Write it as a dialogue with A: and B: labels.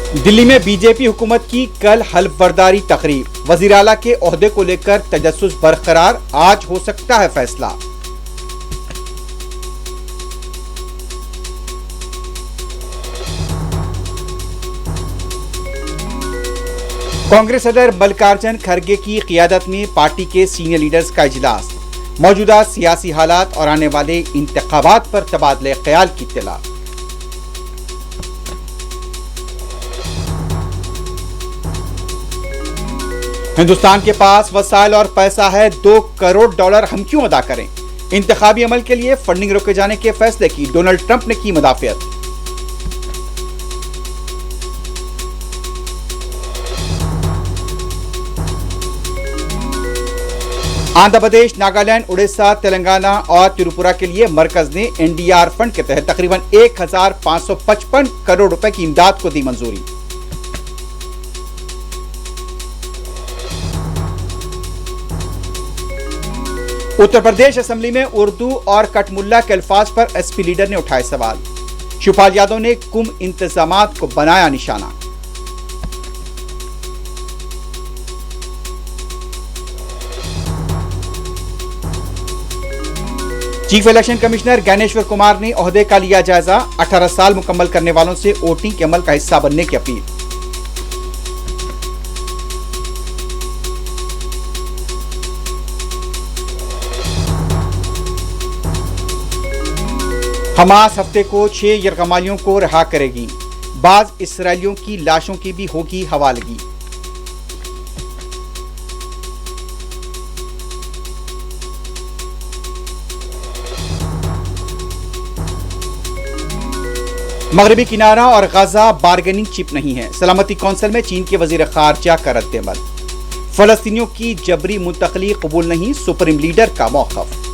A: दिल्ली में बीजेपी हुकूमत की कल हल्फ बर्दारी तकरीब, वजीर आला के ओहदे को लेकर तजस्सुस बरकरार, आज हो सकता है फैसला। कांग्रेस सदर मल्लिकार्जुन खड़गे की क़ियादत में पार्टी के सीनियर लीडर्स का इजलास, मौजूदा सियासी हालात और आने वाले इंतखाबात पर तबादले ख्याल की इत्तला। हिंदुस्तान के पास वसाइल और पैसा है, $2 करोड़ हम क्यों अदा करें? इंतखाबी अमल के लिए फंडिंग रोके जाने के फैसले की डोनाल्ड ट्रंप ने की मुदाफियत। आंध्र प्रदेश, नागालैंड, उड़ीसा, तेलंगाना और त्रिपुरा के लिए मरकज ने एनडीआर फंड के तहत तकरीबन 1555 करोड़ रुपए की इमदाद को दी मंजूरी। उत्तर प्रदेश असेंबली में उर्दू और कटमुल्ला के अल्फाज पर एसपी लीडर ने उठाए सवाल। शिवपाल यादव ने कुंभ इंतजामात को बनाया निशाना। Chief election commissioner Dnyaneshwar Kumar ने ओहदे का लिया जायजा, 18 साल मुकम्मल करने वालों से वोटिंग के अमल का हिस्सा बनने की अपील। हमास हफ्ते को 6 यरगमालियों को रिहा करेगी, बाज इसराइलियों की लाशों की भी होगी हवालगी। मगरबी किनारा और गाजा बारगेनिंग चिप नहीं है, सलामती कौंसिल में चीन के वजीर खारजा का रद्द-ए-अमल। फलस्तीनियों की जबरी मुंतकली कबूल नहीं, सुप्रीम लीडर का मौक़िफ़।